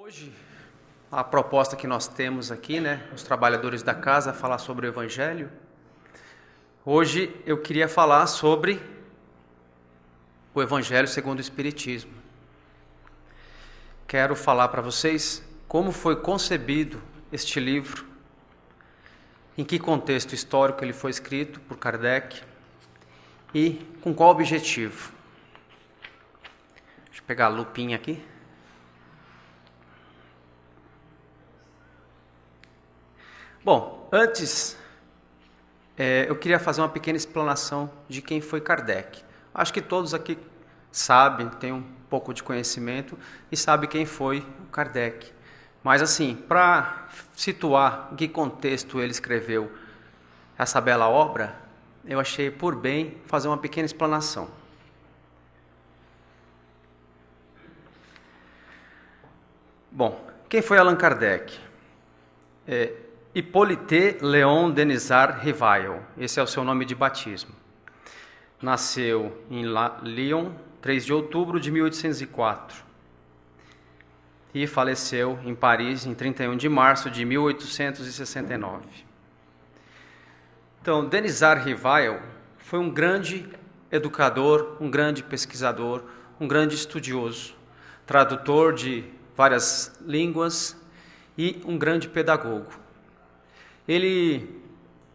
Hoje, a proposta que nós temos aqui, os trabalhadores da casa, falar sobre o Evangelho. Hoje eu queria falar sobre o Evangelho segundo o Espiritismo. Quero falar para vocês como foi concebido este livro, em que contexto histórico ele foi escrito por Kardec e com qual objetivo. Deixa eu pegar a lupinha aqui. Bom, antes eu queria fazer uma pequena explanação de quem foi Kardec. Acho que todos aqui sabem, têm um pouco de conhecimento e sabem quem foi o Kardec. Mas assim, para situar em que contexto ele escreveu essa bela obra, eu achei por bem fazer uma pequena explanação. Bom, quem foi Allan Kardec? Hippolyte Léon Denisard Rivail, esse é o seu nome de batismo. Nasceu em Lyon, 3 de outubro de 1804 e faleceu em Paris em 31 de março de 1869. Então, Denisard Rivail foi um grande educador, um grande pesquisador, um grande estudioso, tradutor de várias línguas e um grande pedagogo. Ele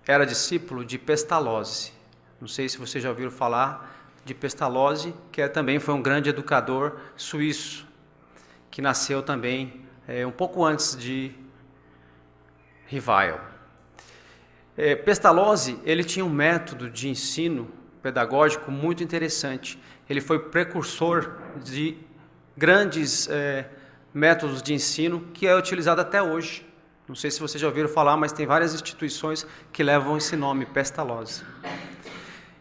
era discípulo de Pestalozzi. Não sei se vocês já ouviram falar de Pestalozzi, que também foi um grande educador suíço, que nasceu também um pouco antes de Rivail. Pestalozzi, ele tinha um método de ensino pedagógico muito interessante. Ele foi precursor de grandes métodos de ensino que é utilizado até hoje. Não sei se vocês já ouviram falar, mas tem várias instituições que levam esse nome, Pestalozzi.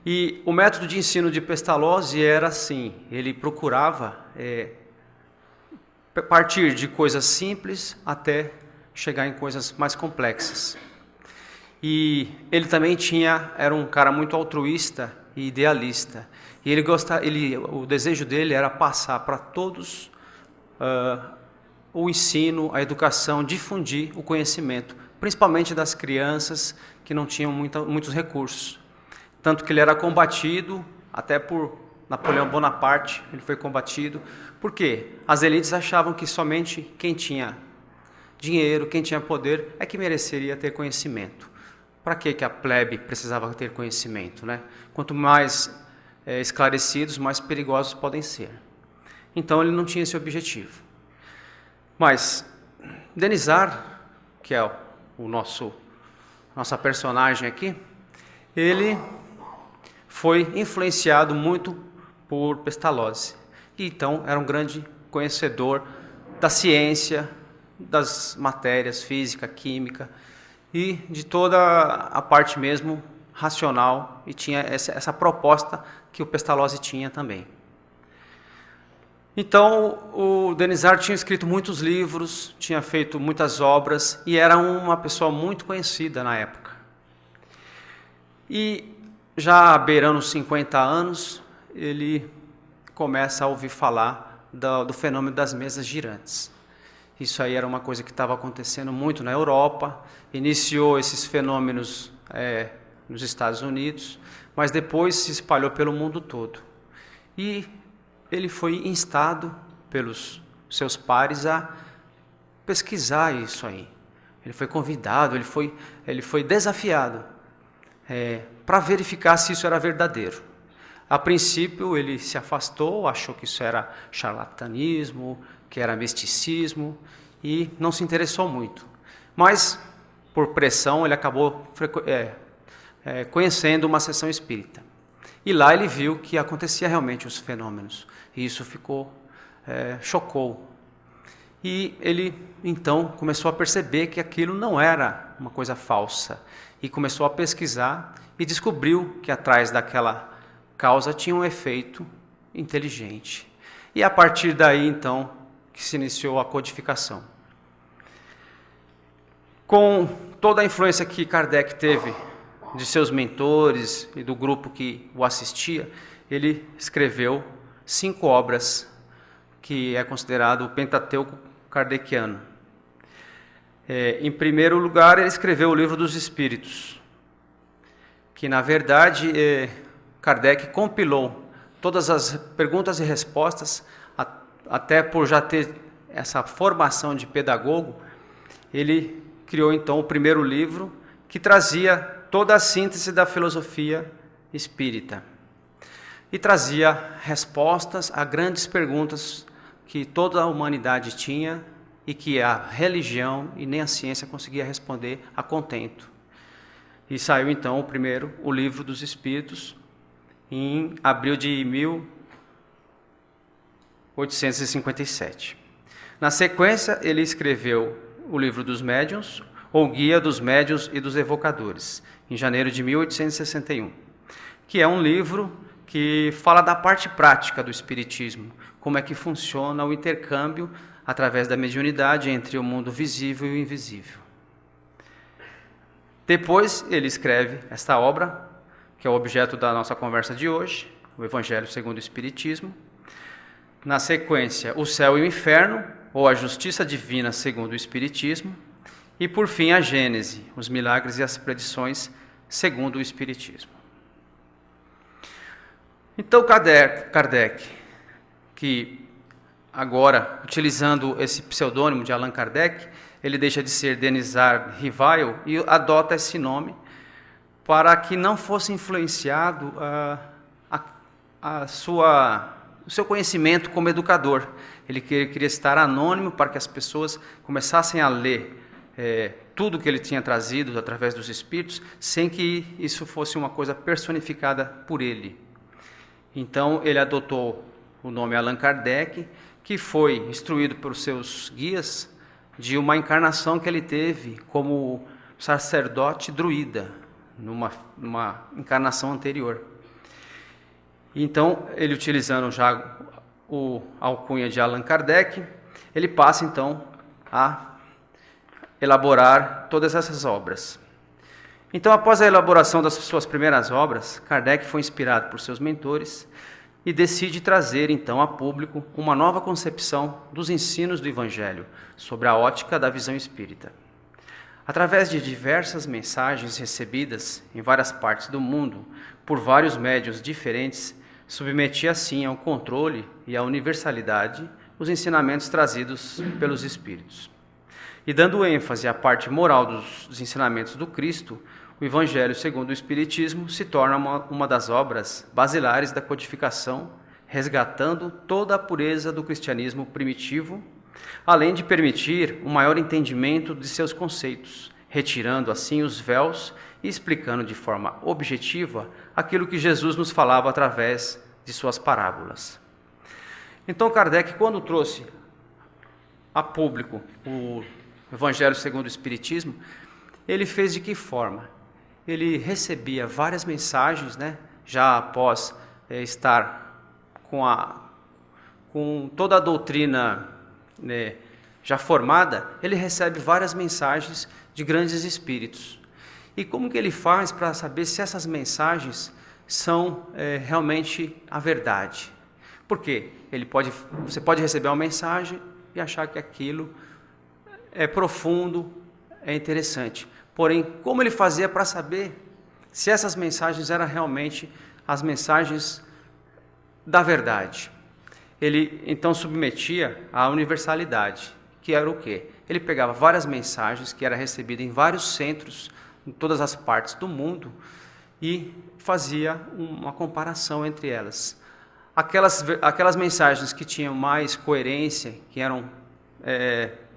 E o método de ensino de Pestalozzi era assim, ele procurava partir de coisas simples até chegar em coisas mais complexas. E ele também era um cara muito altruísta e idealista. E o desejo dele era passar para todos o ensino, a educação, difundir o conhecimento, principalmente das crianças que não tinham muitos recursos. Tanto que ele era combatido, até por Napoleão Bonaparte, ele foi combatido. Por quê? As elites achavam que somente quem tinha dinheiro, quem tinha poder, é que mereceria ter conhecimento. Para que a plebe precisava ter conhecimento, né? Quanto mais esclarecidos, mais perigosos podem ser. Então ele não tinha esse objetivo. Mas Denisard, que é nossa personagem aqui, ele foi influenciado muito por Pestalozzi. E então era um grande conhecedor da ciência, das matérias, física, química e de toda a parte mesmo racional, e tinha essa proposta que o Pestalozzi tinha também. Então, o Denisard tinha escrito muitos livros, tinha feito muitas obras e era uma pessoa muito conhecida na época. E já beirando os 50 anos, ele começa a ouvir falar do fenômeno das mesas girantes. Isso aí era uma coisa que estava acontecendo muito na Europa, iniciou esses fenômenos nos Estados Unidos, mas depois se espalhou pelo mundo todo. E ele foi instado pelos seus pares a pesquisar isso aí. Ele foi convidado, ele foi desafiado para verificar se isso era verdadeiro. A princípio ele se afastou, achou que isso era charlatanismo, que era misticismo e não se interessou muito. Mas, por pressão, ele acabou conhecendo uma sessão espírita. E lá ele viu que acontecia realmente os fenômenos. E isso chocou. E ele, então, começou a perceber que aquilo não era uma coisa falsa. E começou a pesquisar e descobriu que atrás daquela causa tinha um efeito inteligente. E a partir daí, então, que se iniciou a codificação. Com toda a influência que Kardec teve de seus mentores e do grupo que o assistia, ele escreveu 5 obras, que é considerado o Pentateuco kardeciano. Em primeiro lugar, ele escreveu o Livro dos Espíritos, que na verdade Kardec compilou todas as perguntas e respostas, até por já ter essa formação de pedagogo. Ele criou então o primeiro livro, que trazia toda a síntese da filosofia espírita e trazia respostas a grandes perguntas que toda a humanidade tinha e que a religião e nem a ciência conseguia responder a contento. E saiu então o Livro dos Espíritos, em abril de 1857. Na sequência, ele escreveu o Livro dos Médiuns, ou Guia dos Médiuns e dos Evocadores, em janeiro de 1861, que é um livro que fala da parte prática do espiritismo, como é que funciona o intercâmbio através da mediunidade entre o mundo visível e o invisível. Depois ele escreve esta obra, que é o objeto da nossa conversa de hoje, o Evangelho segundo o Espiritismo. Na sequência, o Céu e o Inferno, ou a Justiça Divina segundo o Espiritismo. E por fim, a Gênese, os milagres e as predições segundo o Espiritismo. Então Kardec, que agora, utilizando esse pseudônimo de Allan Kardec, ele deixa de ser Denisard Rivail e adota esse nome para que não fosse influenciado o seu conhecimento como educador. Ele queria estar anônimo para que as pessoas começassem a ler tudo que ele tinha trazido através dos Espíritos, sem que isso fosse uma coisa personificada por ele. Então, ele adotou o nome Allan Kardec, que foi instruído por seus guias de uma encarnação que ele teve como sacerdote druida, numa encarnação anterior. Então, ele utilizando já a alcunha de Allan Kardec, ele passa então a elaborar todas essas obras. Então, após a elaboração das suas primeiras obras, Kardec foi inspirado por seus mentores e decide trazer então a público uma nova concepção dos ensinos do Evangelho sobre a ótica da visão espírita. Através de diversas mensagens recebidas em várias partes do mundo por vários médiuns diferentes, submetia assim ao controle e à universalidade os ensinamentos trazidos pelos Espíritos. E dando ênfase à parte moral dos ensinamentos do Cristo, o Evangelho segundo o Espiritismo se torna uma das obras basilares da codificação, resgatando toda a pureza do cristianismo primitivo, além de permitir um maior entendimento de seus conceitos, retirando assim os véus e explicando de forma objetiva aquilo que Jesus nos falava através de suas parábolas. Então Kardec, quando trouxe a público o Evangelho segundo o Espiritismo, ele fez de que forma? Ele recebia várias mensagens, já após estar com toda a doutrina já formada, ele recebe várias mensagens de grandes espíritos. E como que ele faz para saber se essas mensagens são realmente a verdade? Por quê? Você pode receber uma mensagem e achar que aquilo é profundo, é interessante. Porém, como ele fazia para saber se essas mensagens eram realmente as mensagens da verdade? Ele então submetia à universalidade, que era o quê? Ele pegava várias mensagens que eram recebidas em vários centros, em todas as partes do mundo, e fazia uma comparação entre elas. Aquelas mensagens que tinham mais coerência, que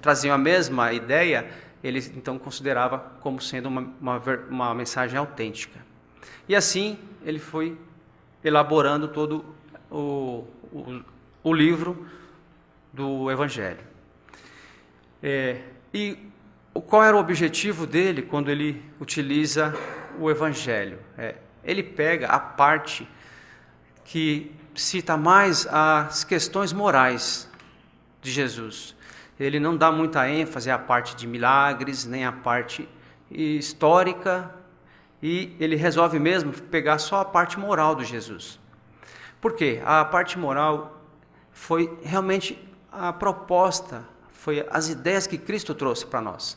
traziam a mesma ideia, ele então considerava como sendo uma mensagem autêntica. E assim ele foi elaborando todo o livro do Evangelho. E qual era o objetivo dele quando ele utiliza o Evangelho? Ele pega a parte que cita mais as questões morais de Jesus. Ele não dá muita ênfase à parte de milagres, nem à parte histórica, e ele resolve mesmo pegar só a parte moral do Jesus. Por quê? A parte moral foi realmente a proposta, Foi as ideias que Cristo trouxe para nós.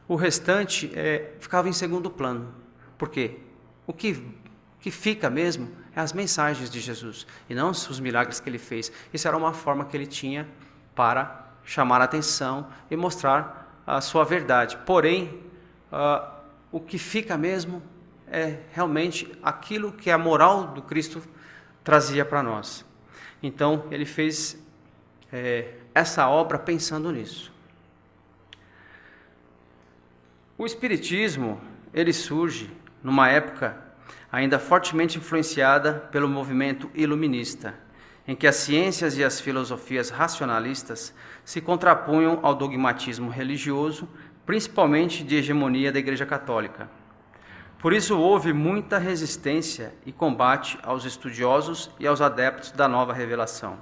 O restante ficava em segundo plano. Por quê? O que fica mesmo é as mensagens de Jesus, e não os milagres que ele fez. Isso era uma forma que ele tinha para chamar a atenção e mostrar a sua verdade. Porém, o que fica mesmo é realmente aquilo que a moral do Cristo trazia para nós. Então, ele fez essa obra pensando nisso. O Espiritismo, ele surge numa época ainda fortemente influenciada pelo movimento iluminista, em que as ciências e as filosofias racionalistas se contrapunham ao dogmatismo religioso, principalmente de hegemonia da Igreja Católica. Por isso houve muita resistência e combate aos estudiosos e aos adeptos da nova revelação.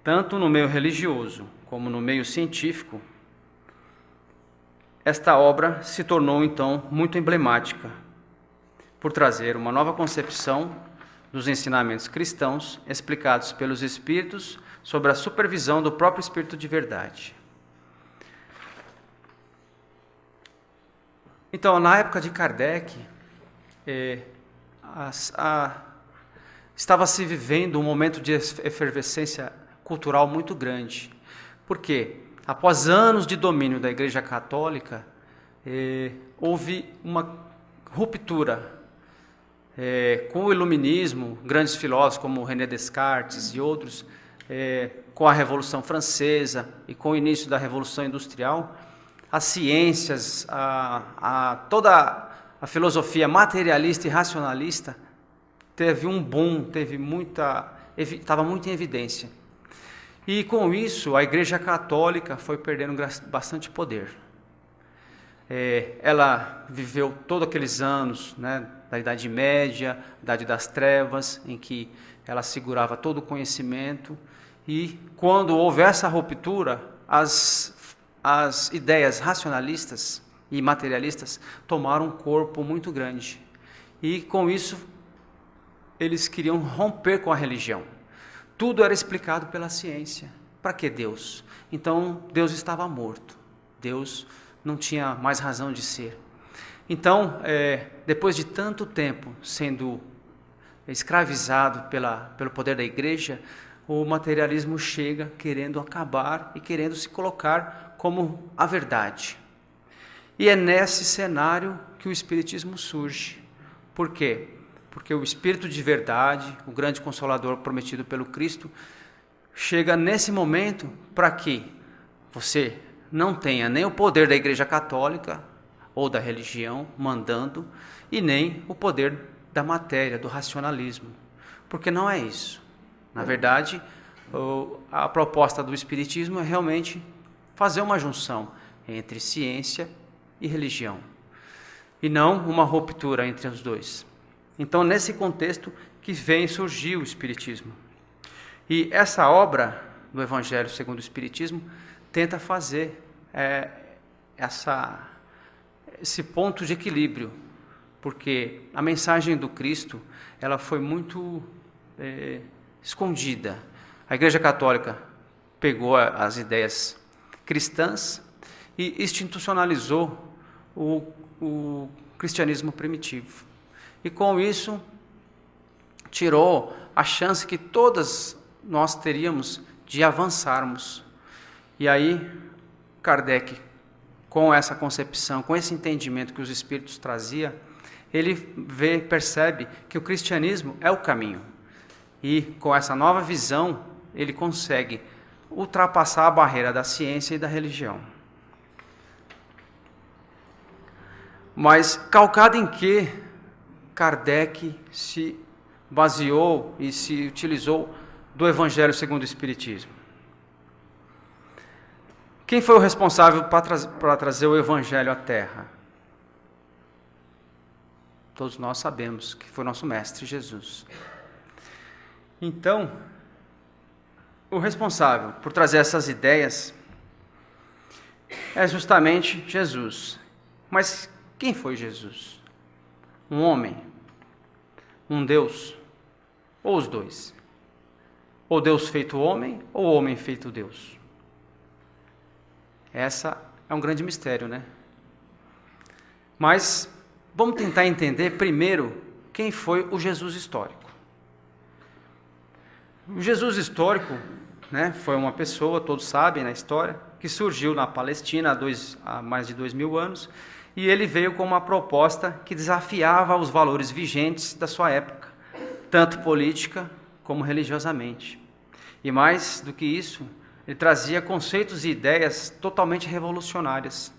Tanto no meio religioso como no meio científico, esta obra se tornou então muito emblemática, por trazer uma nova concepção dos ensinamentos cristãos explicados pelos Espíritos sobre a supervisão do próprio Espírito de verdade. Então, na época de Kardec, estava se vivendo um momento de efervescência cultural muito grande. Por quê? Após anos de domínio da Igreja Católica, houve uma ruptura com o iluminismo, grandes filósofos como René Descartes e outros, com a Revolução Francesa e com o início da Revolução Industrial, as ciências, toda a filosofia materialista e racionalista teve um boom, estava muito em evidência. E com isso, a Igreja Católica foi perdendo bastante poder. Ela viveu todos aqueles anos, né, da Idade Média, Idade das Trevas, em que ela segurava todo o conhecimento, e quando houve essa ruptura, as ideias racionalistas e materialistas tomaram um corpo muito grande. E com isso, eles queriam romper com a religião. Tudo era explicado pela ciência. Para que Deus? Então, Deus estava morto. Deus não tinha mais razão de ser. Então, depois de tanto tempo sendo escravizado pelo poder da igreja, o materialismo chega querendo acabar e querendo se colocar como a verdade. E é nesse cenário que o Espiritismo surge. Por quê? Porque o Espírito de verdade, o grande Consolador prometido pelo Cristo, chega nesse momento para que você não tenha nem o poder da Igreja Católica ou da religião mandando, e nem o poder da matéria, do racionalismo. Porque não é isso. Na verdade, a proposta do Espiritismo é realmente fazer uma junção entre ciência e religião, e não uma ruptura entre os dois. Então, nesse contexto que vem surgir o Espiritismo. E essa obra do Evangelho segundo o Espiritismo tenta fazer esse ponto de equilíbrio, porque a mensagem do Cristo ela foi muito escondida. A Igreja Católica pegou as ideias cristãs e institucionalizou o cristianismo primitivo. E com isso tirou a chance que todas nós teríamos de avançarmos. E aí Kardec, com essa concepção, com esse entendimento que os Espíritos traziam, ele percebe que o cristianismo é o caminho. E com essa nova visão, ele consegue ultrapassar a barreira da ciência e da religião. Mas calcado em que Kardec se baseou e se utilizou do Evangelho segundo o Espiritismo? Quem foi o responsável para trazer o Evangelho à Terra? Todos nós sabemos que foi nosso Mestre Jesus. Então, o responsável por trazer essas ideias é justamente Jesus. Mas quem foi Jesus? Um homem? Um Deus? Ou os dois? Ou Deus feito homem, ou homem feito Deus? Essa é um grande mistério, né? Mas vamos tentar entender primeiro quem foi o Jesus histórico. O Jesus histórico, né, foi uma pessoa, todos sabem na história, que surgiu na Palestina há mais de 2000 anos, e ele veio com uma proposta que desafiava os valores vigentes da sua época, tanto política como religiosamente. E mais do que isso, ele trazia conceitos e ideias totalmente revolucionárias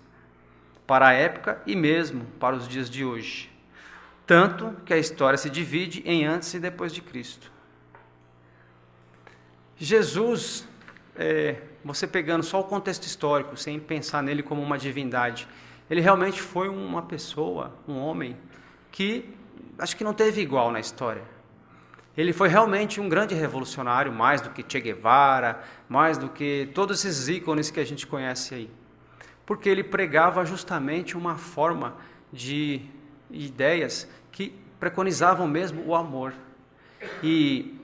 para a época e mesmo para os dias de hoje. Tanto que a história se divide em antes e depois de Cristo. Jesus, você pegando só o contexto histórico, sem pensar nele como uma divindade, ele realmente foi uma pessoa, um homem, que acho que não teve igual na história. Ele foi realmente um grande revolucionário, mais do que Che Guevara, mais do que todos esses ícones que a gente conhece aí. Porque ele pregava justamente uma forma de ideias que preconizavam mesmo o amor. E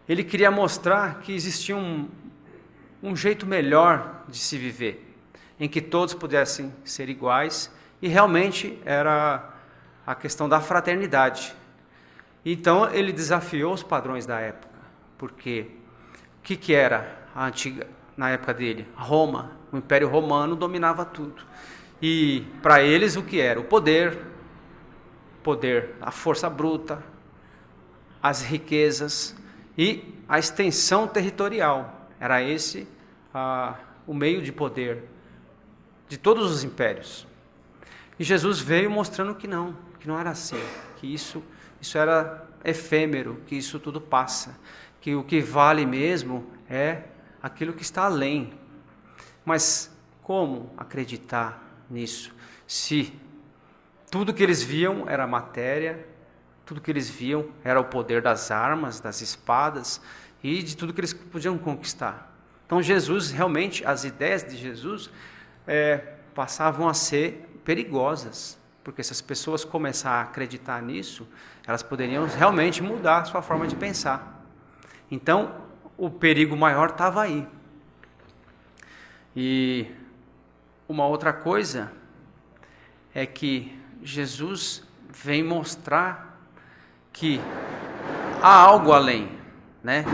ele queria mostrar que existia um jeito melhor de se viver, em que todos pudessem ser iguais, e realmente era a questão da fraternidade. Então ele desafiou os padrões da época, porque o que era a antiga, na época dele? Roma, o Império Romano dominava tudo. E para eles o que era? O poder, a força bruta, as riquezas e a extensão territorial. Era esse o meio de poder de todos os impérios. E Jesus veio mostrando que não era assim, que isso era efêmero, que isso tudo passa, que o que vale mesmo é aquilo que está além. Mas como acreditar nisso, se tudo que eles viam era matéria, tudo que eles viam era o poder das armas, das espadas e de tudo que eles podiam conquistar? Então Jesus, realmente, as ideias de Jesus passavam a ser perigosas, porque se as pessoas começarem a acreditar nisso, elas poderiam realmente mudar a sua forma de pensar. Então, o perigo maior estava aí. E uma outra coisa é que Jesus vem mostrar que há algo além, né?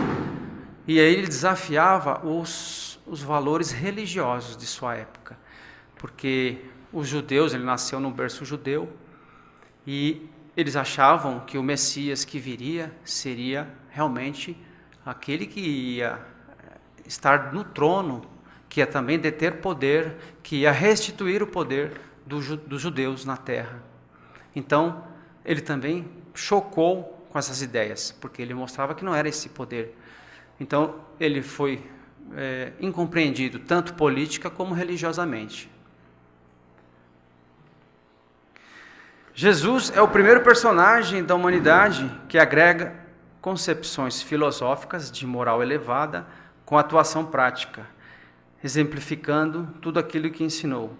E aí ele desafiava os valores religiosos de sua época, porque os judeus, ele nasceu num berço judeu, e eles achavam que o Messias que viria seria realmente aquele que ia estar no trono, que ia também deter poder, que ia restituir o poder dos judeus na terra. Então, ele também chocou com essas ideias, porque ele mostrava que não era esse poder. Então, ele foi incompreendido, tanto política como religiosamente. Jesus é o primeiro personagem da humanidade que agrega concepções filosóficas de moral elevada com atuação prática, exemplificando tudo aquilo que ensinou.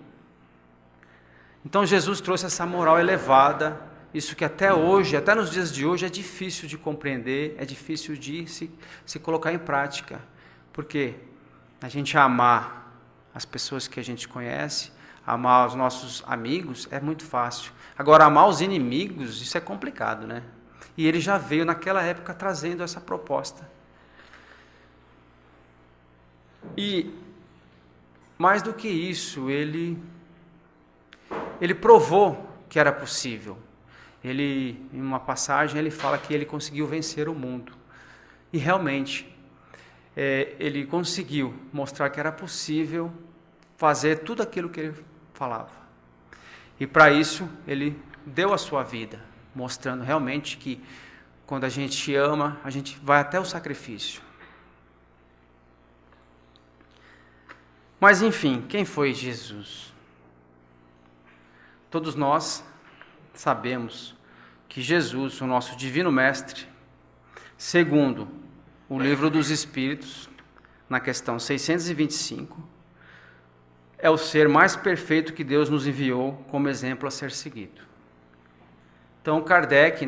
Então Jesus trouxe essa moral elevada, isso que até hoje, até nos dias de hoje, é difícil de compreender, é difícil de se colocar em prática, porque a gente amar as pessoas que a gente conhece, amar os nossos amigos é muito fácil. Agora, amar os inimigos, isso é complicado, né? E ele já veio naquela época trazendo essa proposta. E, mais do que isso, ele provou que era possível. Em uma passagem, ele fala que ele conseguiu vencer o mundo. E realmente, ele conseguiu mostrar que era possível fazer tudo aquilo que ele falava. E para isso, ele deu a sua vida, mostrando realmente que quando a gente ama, a gente vai até o sacrifício. Mas enfim, quem foi Jesus? Todos nós sabemos que Jesus, o nosso divino mestre, segundo o Livro dos Espíritos, na questão 625, é o ser mais perfeito que Deus nos enviou como exemplo a ser seguido. Então Kardec,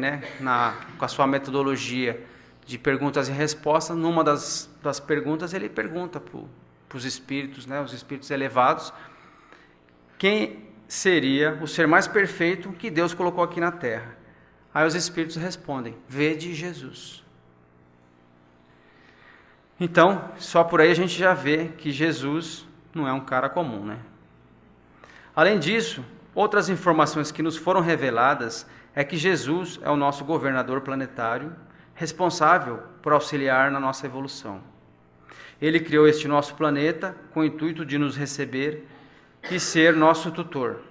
com a sua metodologia de perguntas e respostas, numa das perguntas ele pergunta para o para os espíritos, né, os espíritos elevados, quem seria o ser mais perfeito que Deus colocou aqui na terra. Aí os espíritos respondem: vede Jesus. Então, só por aí a gente já vê que Jesus não é um cara comum, né? Além disso, outras informações que nos foram reveladas é que Jesus é o nosso governador planetário, responsável por auxiliar na nossa evolução. Ele criou este nosso planeta com o intuito de nos receber e ser nosso tutor.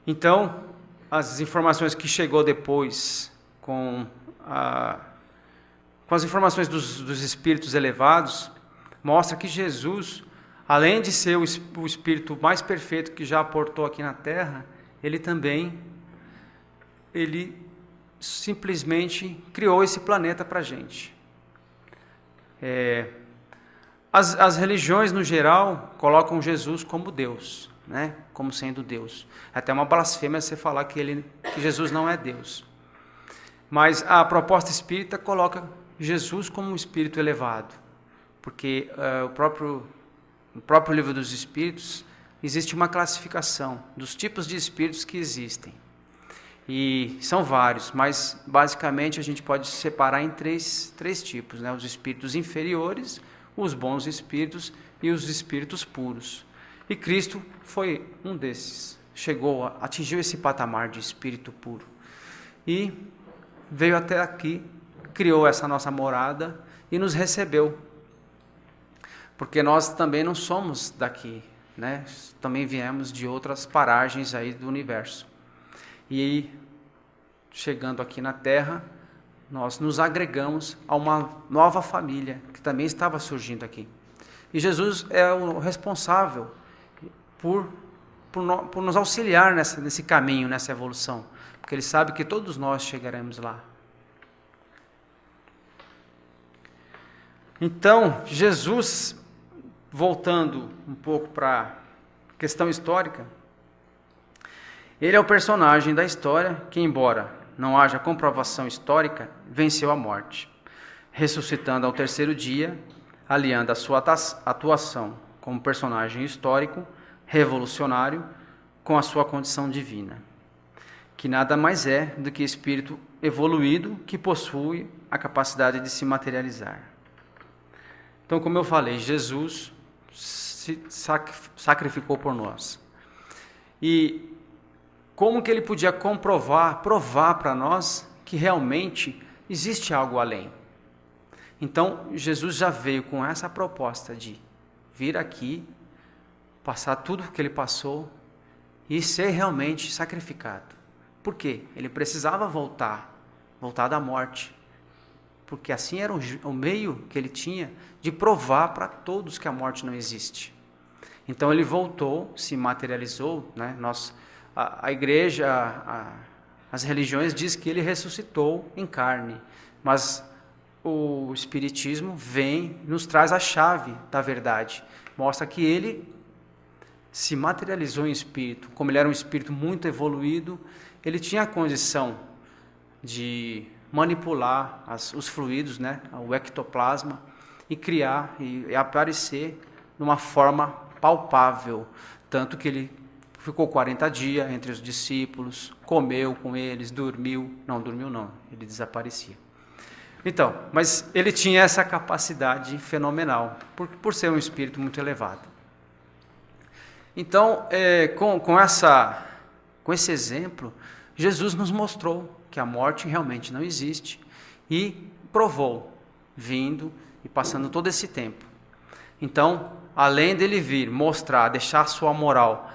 Então, as informações que chegou depois com as informações dos espíritos elevados, mostra que Jesus, além de ser o espírito mais perfeito que já aportou aqui na Terra, ele simplesmente criou esse planeta para a gente. As religiões, no geral, colocam Jesus como Deus, né? Como sendo Deus. É até uma blasfêmia você falar que Jesus não é Deus. Mas a proposta espírita coloca Jesus como um espírito elevado, porque no próprio livro dos Espíritos existe uma classificação dos tipos de espíritos que existem. E são vários, mas basicamente a gente pode separar em três tipos, né? Os espíritos inferiores, os bons espíritos e os espíritos puros. E Cristo foi um desses, atingiu esse patamar de espírito puro. E veio até aqui, criou essa nossa morada e nos recebeu. Porque nós também não somos daqui, né? Também viemos de outras paragens aí do universo. E chegando aqui na Terra, nós nos agregamos a uma nova família que também estava surgindo aqui. E Jesus é o responsável por nos auxiliar nesse caminho, nessa evolução. Porque Ele sabe que todos nós chegaremos lá. Então, Jesus, voltando um pouco para a questão histórica, ele é o personagem da história que, embora não haja comprovação histórica, venceu a morte, ressuscitando ao terceiro dia, aliando a sua atuação como personagem histórico, revolucionário, com a sua condição divina, que nada mais é do que espírito evoluído que possui a capacidade de se materializar. Então, como eu falei, Jesus se sacrificou por nós. E como que ele podia provar para nós que realmente existe algo além? Então, Jesus já veio com essa proposta de vir aqui, passar tudo o que ele passou e ser realmente sacrificado. Por quê? Ele precisava voltar da morte, porque assim era o meio que ele tinha de provar para todos que a morte não existe. Então ele voltou, se materializou, né? A igreja, as religiões dizem que ele ressuscitou em carne, mas o Espiritismo vem e nos traz a chave da verdade. Mostra que ele se materializou em espírito. Como ele era um espírito muito evoluído, ele tinha a condição de manipular os fluidos, né? O ectoplasma, e criar e aparecer de uma forma palpável. Tanto que ele ficou 40 dias entre os discípulos, comeu com eles, dormiu. Não, ele desaparecia. Então, mas ele tinha essa capacidade fenomenal, por ser um espírito muito elevado. Então, com esse exemplo, Jesus nos mostrou que a morte realmente não existe e provou, vindo e passando todo esse tempo. Então, além dele vir mostrar, deixar sua moral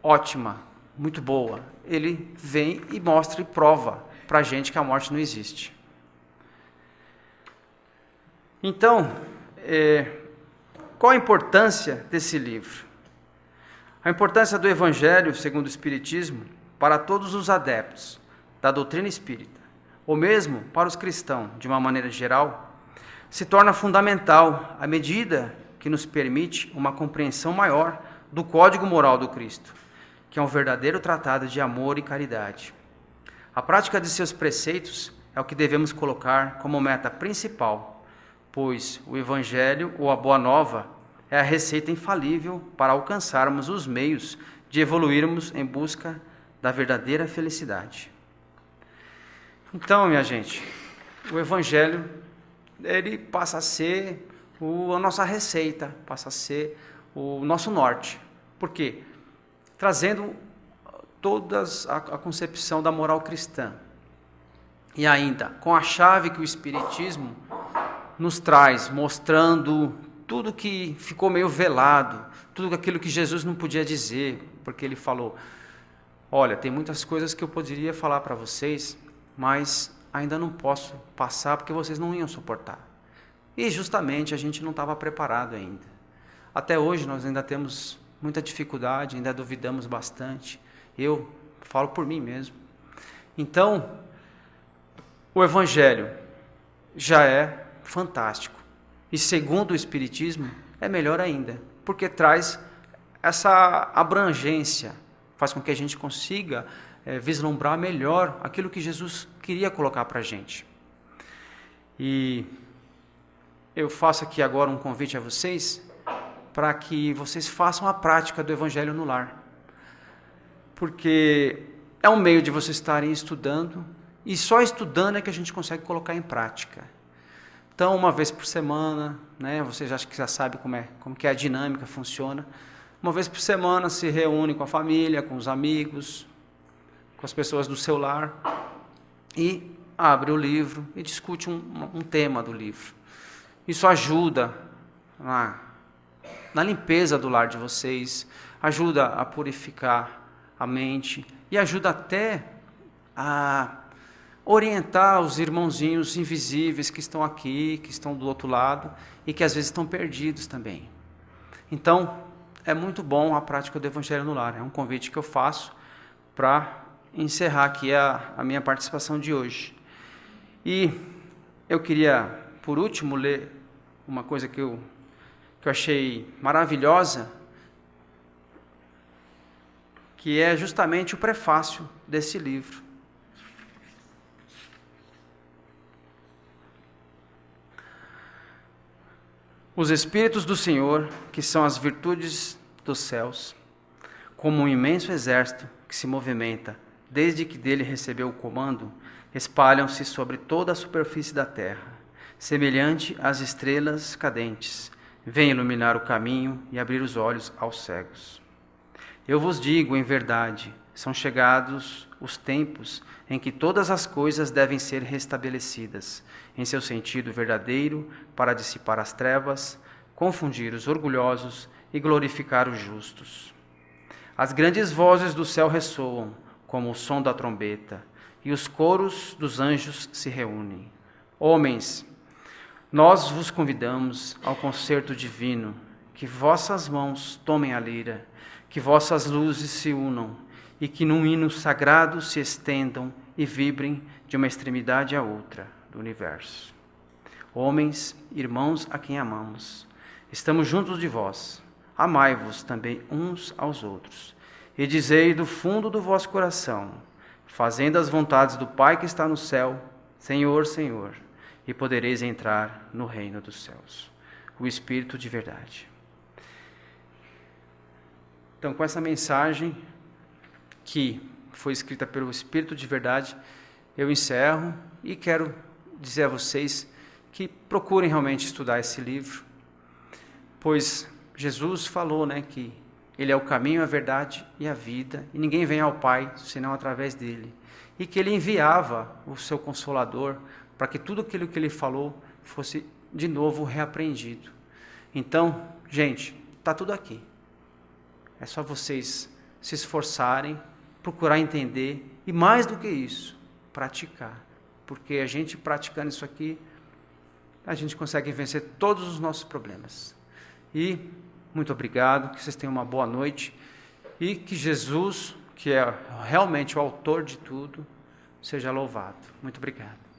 ótima, muito boa, ele vem e mostra e prova para a gente que a morte não existe. Então, qual a importância desse livro? A importância do Evangelho, segundo o Espiritismo, para todos os adeptos da doutrina espírita, ou mesmo para os cristãos, de uma maneira geral, se torna fundamental à medida que nos permite uma compreensão maior do código moral do Cristo, que é um verdadeiro tratado de amor e caridade. A prática de seus preceitos é o que devemos colocar como meta principal, pois o Evangelho, ou a Boa Nova, é a receita infalível para alcançarmos os meios de evoluirmos em busca da verdadeira felicidade. Então, minha gente, o Evangelho, ele passa a ser a nossa receita, passa a ser o nosso norte. Por quê? Trazendo toda a concepção da moral cristã. E ainda, com a chave que o Espiritismo nos traz, mostrando tudo que ficou meio velado, tudo aquilo que Jesus não podia dizer, porque ele falou, olha, tem muitas coisas que eu poderia falar para vocês, mas ainda não posso passar porque vocês não iam suportar. E justamente a gente não estava preparado ainda. Até hoje nós ainda temos muita dificuldade, ainda duvidamos bastante. Eu falo por mim mesmo. Então, o Evangelho já é fantástico. E segundo o Espiritismo, é melhor ainda, porque traz essa abrangência, faz com que a gente consiga vislumbrar melhor aquilo que Jesus queria colocar para a gente. E eu faço aqui agora um convite a vocês, para que vocês façam a prática do Evangelho no lar. Porque é um meio de vocês estarem estudando, e só estudando é que a gente consegue colocar em prática. Então, uma vez por semana, né, vocês acho que já sabem como que a dinâmica funciona. Uma vez por semana se reúne com a família, com os amigos, com as pessoas do seu lar, e abre o livro e discute um tema do livro. Isso ajuda na limpeza do lar de vocês, ajuda a purificar a mente e ajuda até a orientar os irmãozinhos invisíveis que estão aqui, que estão do outro lado e que às vezes estão perdidos também. Então, é muito bom a prática do Evangelho no lar. É um convite que eu faço para encerrar aqui a minha participação de hoje. E eu queria, por último, ler uma coisa que eu achei maravilhosa, que é justamente o prefácio desse livro. Os Espíritos do Senhor, que são as virtudes dos céus, como um imenso exército que se movimenta desde que dele recebeu o comando, espalham-se sobre toda a superfície da terra, semelhante às estrelas cadentes, vêm iluminar o caminho e abrir os olhos aos cegos. Eu vos digo, em verdade, são chegados os tempos em que todas as coisas devem ser restabelecidas em seu sentido verdadeiro para dissipar as trevas, confundir os orgulhosos e glorificar os justos. As grandes vozes do céu ressoam como o som da trombeta, e os coros dos anjos se reúnem. Homens, nós vos convidamos ao concerto divino, que vossas mãos tomem a lira, que vossas luzes se unam, e que num hino sagrado se estendam e vibrem de uma extremidade à outra do universo. Homens, irmãos a quem amamos, estamos juntos de vós, amai-vos também uns aos outros, e dizei do fundo do vosso coração, fazendo as vontades do Pai que está no céu, Senhor, Senhor, e podereis entrar no reino dos céus. O Espírito de verdade. Então, com essa mensagem que foi escrita pelo Espírito de verdade, eu encerro e quero dizer a vocês que procurem realmente estudar esse livro, pois Jesus falou, que Ele é o caminho, a verdade e a vida, e ninguém vem ao Pai senão através dele, e que Ele enviava o seu Consolador para que tudo aquilo que Ele falou fosse de novo reaprendido. Então, gente, está tudo aqui. É só vocês se esforçarem, procurar entender e, mais do que isso, praticar. Porque a gente praticando isso aqui, a gente consegue vencer todos os nossos problemas. E muito obrigado, que vocês tenham uma boa noite e que Jesus, que é realmente o autor de tudo, seja louvado. Muito obrigado.